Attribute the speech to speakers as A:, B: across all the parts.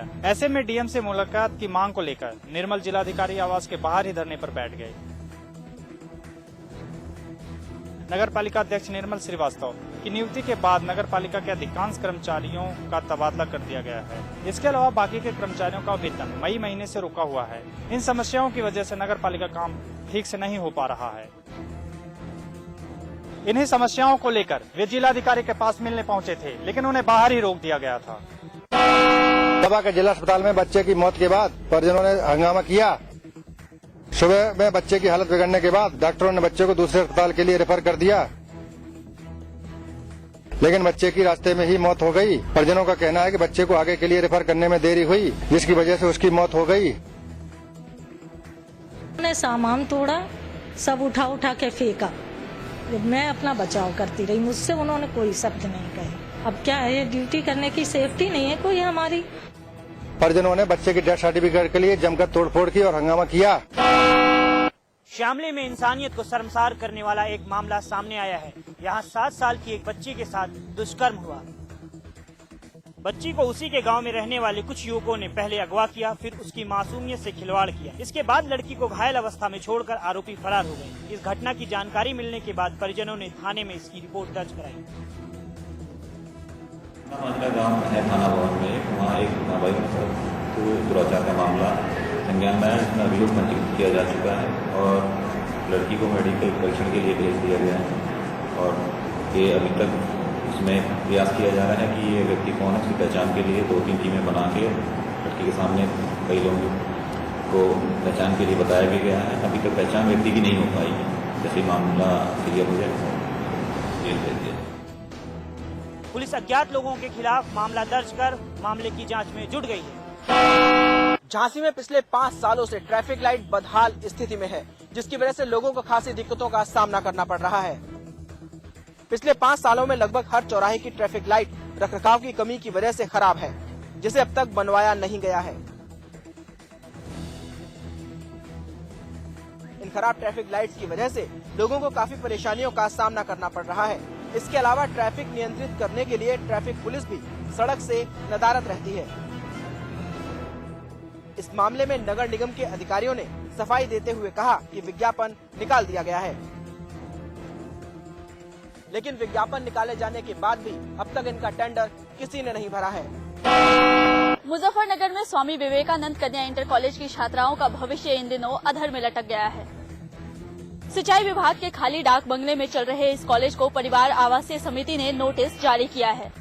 A: गया। ऐसे में डीएम से मुलाकात की मांग को लेकर निर्मल जिलाधिकारी आवास के बाहर ही धरने पर बैठ गए। नगर पालिका अध्यक्ष निर्मल श्रीवास्तव की नियुक्ति के बाद नगर पालिका के अधिकांश कर्मचारियों का तबादला कर दिया गया है। इसके अलावा बाकी के कर्मचारियों का वेतन मई महीने से रुका हुआ है। इन समस्याओं की वजह से नगर पालिका काम ठीक से नहीं हो पा रहा है। इन्हीं समस्याओं को लेकर वे जिलाधिकारी के पास मिलने पहुंचे थे, लेकिन उन्हें बाहर ही रोक दिया गया था।
B: दबा के जिला अस्पताल में बच्चे की मौत के बाद परिजनों ने हंगामा किया। सुबह में बच्चे की हालत बिगड़ने के बाद डॉक्टरों ने बच्चे को दूसरे अस्पताल के लिए रेफर कर दिया, लेकिन बच्चे की रास्ते में ही मौत हो गई। परिजनों का कहना है कि बच्चे को आगे के लिए रेफर करने में देरी हुई, जिसकी वजह से उसकी मौत हो गई।
C: उन्होंने सामान तोड़ा, सब उठा उठा के फेंका। मैं अपना बचाव करती रही, मुझसे उन्होंने कोई शब्द नहीं कहे। अब क्या है, ड्यूटी करने की सेफ्टी नहीं है कोई हमारी।
B: परिजनों ने बच्चे की डेथ सर्टिफिकेट के लिए जमकर तोड़फोड़ की और हंगामा किया।
D: शामली में इंसानियत को शर्मसार करने वाला एक मामला सामने आया है। यहाँ 7 साल की एक बच्ची के साथ दुष्कर्म हुआ। बच्ची को उसी के गांव में रहने वाले कुछ युवकों ने पहले अगवा किया, फिर उसकी मासूमियत से खिलवाड़ किया। इसके बाद लड़की को घायल अवस्था में छोड़कर आरोपी फरार हो गए। इस घटना की जानकारी मिलने के बाद परिजनों ने थाने में इसकी रिपोर्ट दर्ज कराई।
E: गाँव है थाना भवन में, वहाँ एक नाबालिग दुराचार का मामला संज्ञान में है, जिसमें अभियोग पंजीकृत किया जा चुका है और लड़की को मेडिकल परीक्षण के लिए भेज दिया गया है। और ये अभी तक इसमें प्रयास किया जा रहा है कि ये व्यक्ति कौन है, उसकी पहचान के लिए 2-3 टीमें बना के लड़की के सामने कई लोगों को पहचान के लिए बताया भी गया है। अभी तक पहचान व्यक्ति की नहीं हो पाई है। जैसे मामला क्लियर हो जाए जेल भेज दिया।
D: पुलिस अज्ञात लोगों के खिलाफ मामला दर्ज कर मामले की जाँच में जुट गई है।
F: झांसी में पिछले 5 सालों से ट्रैफिक लाइट बदहाल स्थिति में है, जिसकी वजह से लोगों को खासी दिक्कतों का सामना करना पड़ रहा है। पिछले 5 सालों में लगभग हर चौराहे की ट्रैफिक लाइट रखरखाव की कमी की वजह से खराब है, जिसे अब तक बनवाया नहीं गया है। इन खराब ट्रैफिक लाइट्स की वजह से लोगों को काफी परेशानियों का सामना करना पड़ रहा है। इसके अलावा ट्रैफिक नियंत्रित करने के लिए ट्रैफिक पुलिस भी सड़क से नदारद रहती है। इस मामले में नगर निगम के अधिकारियों ने सफाई देते हुए कहा कि विज्ञापन निकाल दिया गया है, लेकिन विज्ञापन निकाले जाने के बाद भी अब तक इनका टेंडर किसी ने नहीं भरा है।
G: मुजफ्फरनगर में स्वामी विवेकानंद कन्या इंटर कॉलेज की छात्राओं का भविष्य इन दिनों अधर में लटक गया है। सिंचाई विभाग के खाली डाक बंगले में चल रहे इस कॉलेज को परिवार आवासीय समिति ने नोटिस जारी किया है।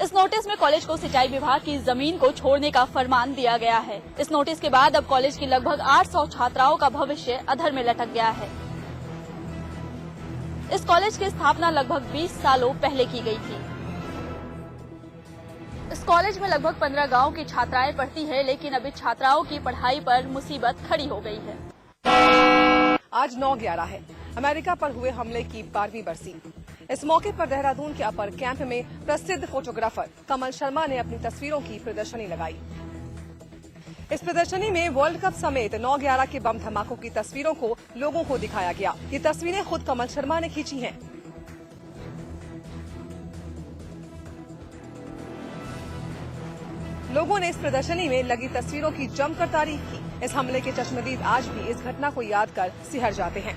G: इस नोटिस में कॉलेज को सिंचाई विभाग की जमीन को छोड़ने का फरमान दिया गया है। इस नोटिस के बाद अब कॉलेज की लगभग 800 छात्राओं का भविष्य अधर में लटक गया है। इस कॉलेज की स्थापना लगभग 20 सालों पहले की गई थी। इस कॉलेज में लगभग 15 गांव की छात्राएं पढ़ती है, लेकिन अभी छात्राओं की पढ़ाई पर मुसीबत खड़ी हो गई है।
H: आज 9/11 है। अमेरिका पर हुए हमले की 12वीं बरसी। इस मौके पर देहरादून के अपर कैंप में प्रसिद्ध फोटोग्राफर कमल शर्मा ने अपनी तस्वीरों की प्रदर्शनी लगाई। इस प्रदर्शनी में वर्ल्ड कप समेत 9/11 के बम धमाकों की तस्वीरों को लोगों को दिखाया गया। ये तस्वीरें खुद कमल शर्मा ने खींची हैं। लोगों ने इस प्रदर्शनी में लगी तस्वीरों की जमकर तारीफ की। इस हमले के चश्मदीद आज भी इस घटना को याद कर सिहर जाते हैं।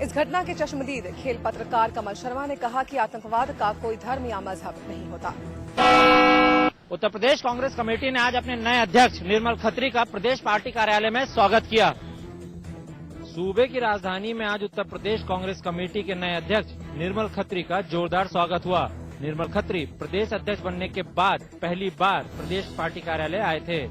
H: इस घटना के चश्मदीद खेल पत्रकार कमल शर्मा ने कहा कि आतंकवाद का कोई धर्म या मजहब नहीं होता।
I: उत्तर प्रदेश कांग्रेस कमेटी ने आज अपने नए अध्यक्ष निर्मल खत्री का प्रदेश पार्टी कार्यालय में स्वागत किया। सूबे की राजधानी में आज उत्तर प्रदेश कांग्रेस कमेटी के नए अध्यक्ष निर्मल खत्री का जोरदार स्वागत हुआ। निर्मल खत्री प्रदेश अध्यक्ष बनने के बाद पहली बार प्रदेश पार्टी कार्यालय आए थे।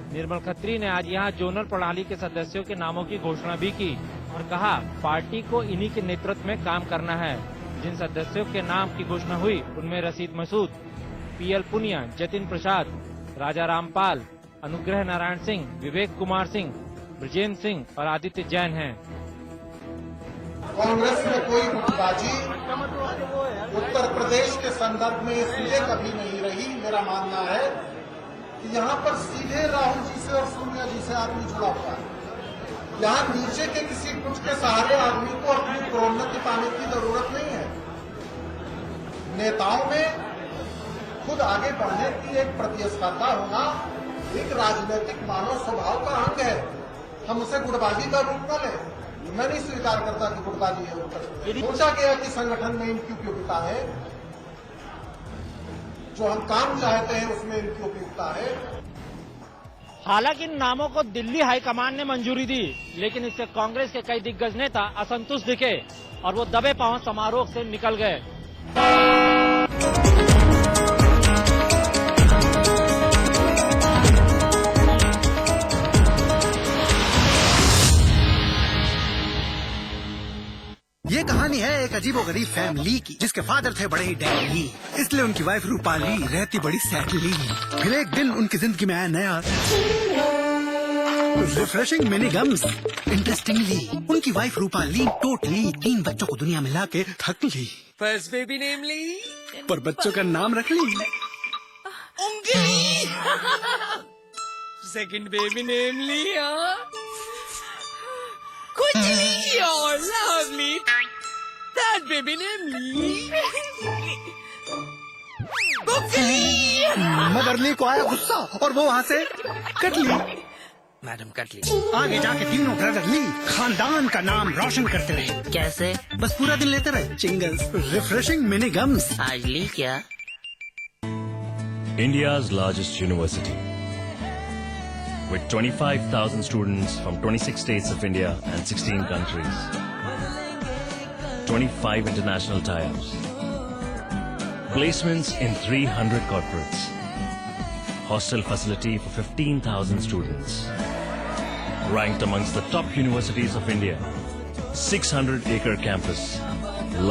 I: निर्मल खत्री ने आज यहां जोनल प्रणाली के सदस्यों के नामों की घोषणा भी की और कहा पार्टी को इन्हीं के नेतृत्व में काम करना है। जिन सदस्यों के नाम की घोषणा हुई उनमें रशीद मसूद, पीएल पुनिया, जतिन प्रसाद, राजा रामपाल, अनुग्रह नारायण सिंह, विवेक कुमार सिंह, ब्रजेंद्र सिंह और आदित्य जैन हैं।
J: कांग्रेस में कोई गुटबाजी उत्तर प्रदेश के संदर्भ में इसलिए कभी नहीं रही। मेरा मानना है कि यहाँ पर सीधे राहुल जी से और सोनिया जी से आदमी जुड़ा हुआ है। यहाँ नीचे के किसी गुट के सहारे आदमी को अपनी प्रोन्नति पाने की जरूरत नेताओं में खुद आगे बढ़ने की एक प्रतिस्पर्धा होना एक राजनीतिक मानव स्वभाव का अंग है। हम उसे गुटबाजी का रूप न लें। मैं नहीं स्वीकार करता कि गुटबाजी है उत्तर प्रदेश। सोचा गया कि संगठन में इनकी उपयोगिता है, जो हम काम चाहते हैं उसमें इनकी उपयोगिता है।
I: हालांकि इन नामों को दिल्ली हाईकमान ने मंजूरी दी, लेकिन इससे कांग्रेस के कई दिग्गज नेता असंतुष्ट दिखे और वो दबे पांव समारोह से निकल गए।
K: ये कहानी है एक अजीबोगरीब फैमिली की, जिसके फादर थे बड़े ही डैडी, इसलिए उनकी वाइफ रूपाली रहती बड़ी सैडली। फिर एक दिन उनकी जिंदगी में आया नया रिफ्रेशिंग मिनी गम्स। इंटरेस्टिंगली उनकी वाइफ रूपाली टोटली 3 बच्चों को दुनिया में लाके थक ली।
L: फर्स्ट बेबी नेम ली,
K: पर बच्चों का नाम रख ली
L: उंगली। सेकंड बेबी नेम लिया खुजली और लवली। थर्ड बेबी नेम ली बुकली।
K: मदरली को आया गुस्सा और वो वहाँ से कट ली।
L: मैडम कट ली।
K: आगे जाके तीनों ब्रदर ली खानदान का नाम रोशन करते रहे।
L: कैसे?
K: बस पूरा दिन लेते रहे चिंगल्स, रिफ्रेशिंग मिनी गम्स।
L: आज ली क्या?
M: India's largest university, with 25,000 students from 26 states of India and 16 countries. 25 international tie-ups. Placements in 300 corporates. Hostel facility for 15,000 students. Ranked amongst the top universities of India. 600-acre campus.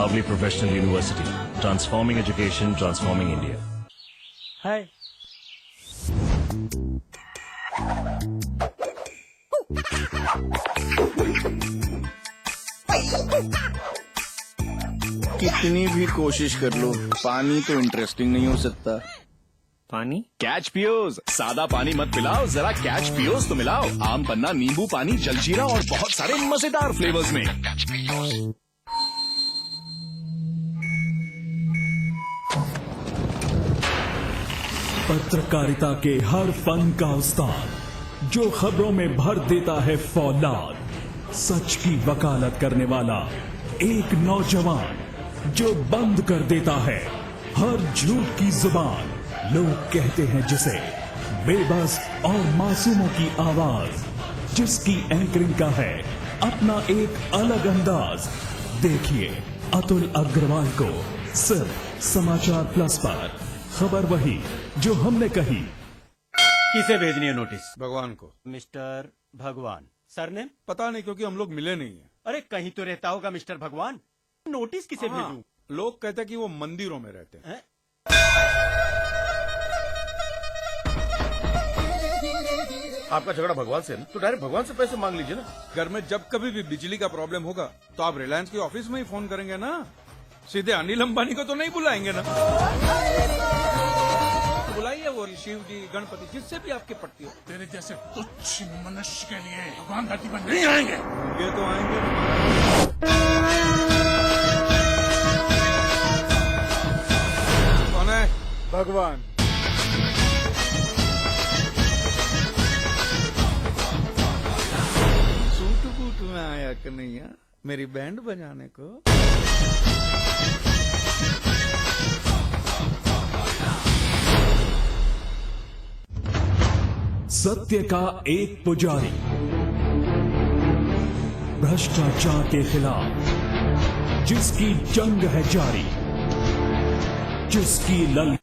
M: Lovely professional university. Transforming education, transforming India.
I: है
N: कितनी भी कोशिश कर लो, पानी तो interesting नहीं हो सकता।
M: पानी?
N: कैच पियोज। सादा पानी मत पिलाओ, जरा कैच पियोज तो मिलाओ। आम पन्ना, नींबू पानी, जलजीरा और बहुत सारे मजेदार फ्लेवर्स में। कैच पियोज।
O: पत्रकारिता के हर फन का उस्ताद, जो खबरों में भर देता है फौलाद। सच की वकालत करने वाला एक नौजवान, जो बंद कर देता है हर झूठ की जुबान। लोग कहते हैं जिसे बेबस और मासूमों की आवाज, जिसकी एंकरिंग का है अपना एक अलग अंदाज। देखिए अतुल अग्रवाल को सिर्फ समाचार प्लस पर। खबर वही जो हमने कही।
P: किसे भेजनी है नोटिस?
Q: भगवान को।
P: मिस्टर भगवान। सरनेम?
Q: पता नहीं, क्योंकि हम लोग मिले नहीं है।
P: अरे कहीं तो रहता होगा मिस्टर भगवान। नोटिस किसे भेजूं?
Q: लोग कहते हैं कि वो मंदिरों में रहते हैं।
N: आपका झगड़ा भगवान से है ना, तो डायरेक्ट भगवान से पैसे मांग लीजिए ना।
Q: घर में जब कभी भी बिजली का प्रॉब्लम होगा तो आप रिलायंस के ऑफिस में ही फोन करेंगे ना, सीधे अनिल अंबानी को तो नहीं बुलाएंगे ना। बुलाइए वो शिव जी, गणपति, जिससे भी आपकी पड़ती हो।
R: तेरे जैसे तुच्छ मनुष्य के लिए भगवान धरती पर नहीं आएंगे।
Q: ये तो आएंगे। कौन है?
B: भगवान।
Q: सूट बूट में आया कन्हैया मेरी बैंड बजाने को।
O: सत्य का एक पुजारी, भ्रष्टाचार के खिलाफ जिसकी जंग है जारी, जिसकी लल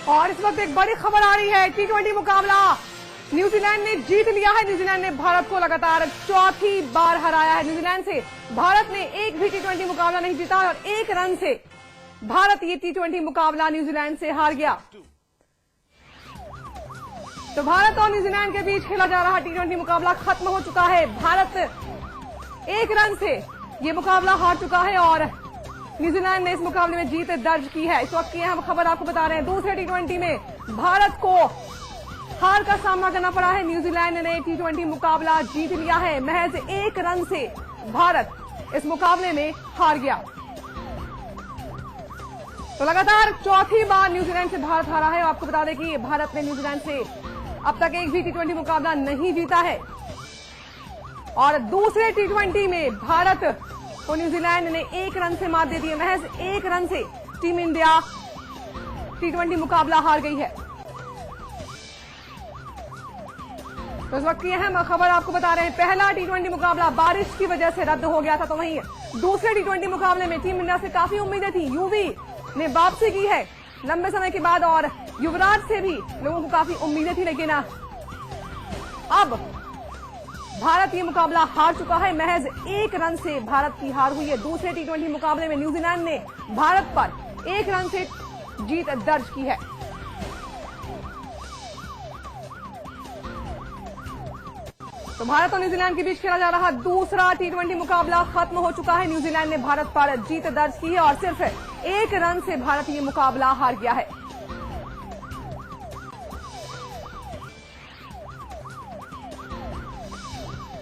H: और इस वक्त एक बड़ी खबर आ रही है, T20 मुकाबला न्यूजीलैंड ने जीत लिया है। न्यूजीलैंड ने भारत को लगातार चौथी बार हराया है। न्यूजीलैंड से भारत ने एक भी T20 मुकाबला नहीं जीता और 1 रन से भारत ये T20 मुकाबला न्यूजीलैंड से हार गया। तो भारत और न्यूजीलैंड के बीच खेला जा रहा T20 मुकाबला खत्म हो चुका है। भारत 1 रन से ये मुकाबला हार चुका है और न्यूजीलैंड ने इस मुकाबले में जीत दर्ज की है। इस वक्त की अहम खबर आपको बता रहे हैं, दूसरे T20 में भारत को हार का सामना करना पड़ा है। न्यूजीलैंड ने T20 मुकाबला जीत लिया है। महज 1 रन से भारत इस मुकाबले में हार गया। तो लगातार चौथी बार न्यूजीलैंड से भारत हारा है। आपको बता दें कि भारत ने न्यूजीलैंड से अब तक एक भी T20 मुकाबला नहीं जीता है और दूसरे T20 में भारत को न्यूजीलैंड ने 1 रन से मात दे दी है। महज 1 रन से टीम इंडिया T20 मुकाबला हार गई है। तो इस वक्त की अहम खबर आपको बता रहे हैं, पहला T20 मुकाबला बारिश की वजह से रद्द हो गया था, तो वहीं दूसरे T20 मुकाबले में टीम इंडिया से काफी उम्मीदें थी। यूवी ने वापसी की है लंबे समय के बाद और युवराज से भी लोगों को काफी उम्मीदें थी, लेकिन अब भारत ये मुकाबला हार चुका है। महज 1 रन से भारत की हार हुई है। दूसरे T20 मुकाबले में न्यूजीलैंड ने भारत पर 1 रन से जीत दर्ज की है। तो भारत और न्यूजीलैंड के बीच खेला जा रहा दूसरा T20 मुकाबला खत्म हो चुका है। न्यूजीलैंड ने भारत पर जीत दर्ज की है और सिर्फ 1 रन से भारत ये मुकाबला हार गया है।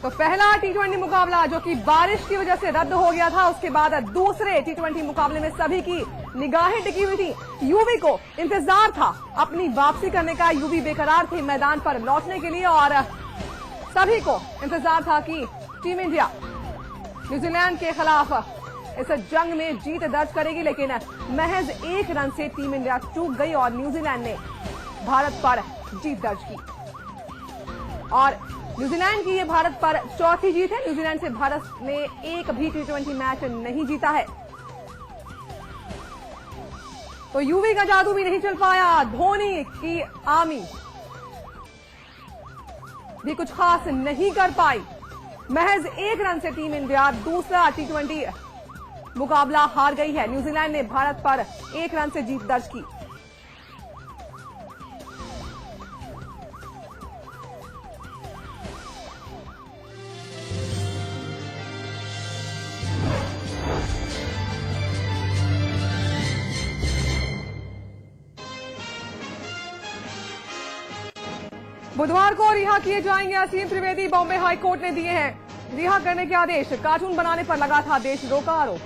H: तो पहला T20 मुकाबला जो कि बारिश की वजह से रद्द हो गया था, उसके बाद दूसरे T20 मुकाबले में सभी की निगाहें टिकी हुई थी। यूवी को इंतजार था अपनी वापसी करने का। यूवी बेकरार थे मैदान पर लौटने के लिए और सभी को इंतजार था कि टीम इंडिया न्यूजीलैंड के खिलाफ इस जंग में जीत दर्ज करेगी, लेकिन महज 1 रन से टीम इंडिया चूक गई और न्यूजीलैंड ने भारत पर जीत दर्ज की। और न्यूजीलैंड की ये भारत पर चौथी जीत है। न्यूजीलैंड से भारत ने एक भी T20 मैच नहीं जीता है। तो यूवी का जादू भी नहीं चल पाया। धोनी की आर्मी भी कुछ खास नहीं कर पाई। महज 1 रन से टीम इंडिया दूसरा T20 मुकाबला हार गई है। न्यूजीलैंड ने भारत पर 1 रन से जीत दर्ज की। बुधवार को रिहा किए जाएंगे असीम त्रिवेदी, बॉम्बे हाई कोर्ट ने दिए हैं रिहा करने के आदेश। कार्टून बनाने पर लगा था देशद्रोह का आरोप।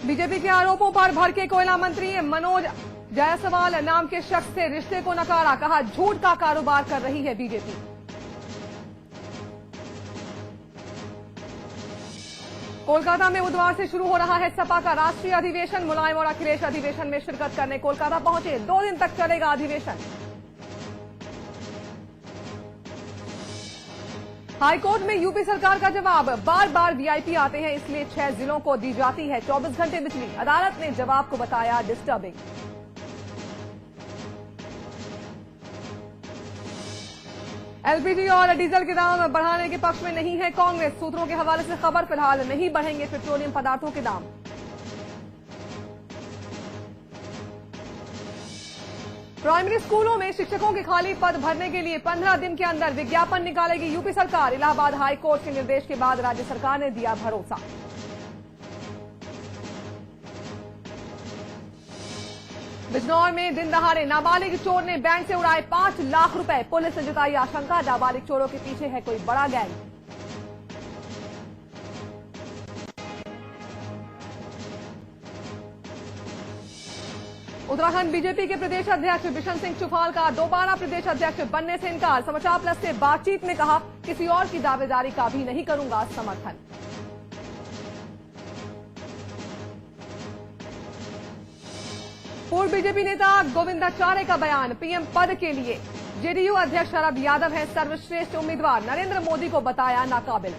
H: बीजेपी के आरोपों पर भड़के कोयला मंत्री मनोज जायसवाल नाम के शख्स से रिश्ते को नकारा। कहा झूठ का कारोबार कर रही है बीजेपी। कोलकाता में बुधवार से शुरू हो रहा है सपा का राष्ट्रीय अधिवेशन। मुलायम और अखिलेश अधिवेशन में शिरकत करने कोलकाता पहुंचे। 2 दिन तक चलेगा अधिवेशन। हाईकोर्ट में यूपी सरकार का जवाब, बार बार वीआईपी आते हैं इसलिए 6 जिलों को दी जाती है 24 घंटे बिजली। अदालत ने जवाब को बताया डिस्टर्बिंग। एलपीजी और डीजल के दाम बढ़ाने के पक्ष में नहीं है कांग्रेस। सूत्रों के हवाले से खबर, फिलहाल नहीं बढ़ेंगे पेट्रोलियम पदार्थों के दाम। प्राइमरी स्कूलों में शिक्षकों के खाली पद भरने के लिए 15 दिन के अंदर विज्ञापन निकालेगी यूपी सरकार। इलाहाबाद हाई कोर्ट के निर्देश के बाद राज्य सरकार ने दिया भरोसा। बिजनौर में दिन दहाड़े नाबालिग चोर ने बैंक से उड़ाए 5 लाख रुपए। पुलिस ने जताई आशंका नाबालिग चोरों के पीछे है कोई बड़ा गैंग। उत्तराखंड बीजेपी के प्रदेश अध्यक्ष बिशन सिंह चुफाल का दोबारा प्रदेश अध्यक्ष बनने से इनकार। समाचार प्लस से बातचीत में कहा किसी और की दावेदारी का भी नहीं करूंगा समर्थन। पूर्व बीजेपी नेता गोविंदाचार्य का बयान, पीएम पद के लिए जेडीयू अध्यक्ष शरद यादव है सर्वश्रेष्ठ उम्मीदवार। नरेंद्र मोदी को बताया नाकाबिल।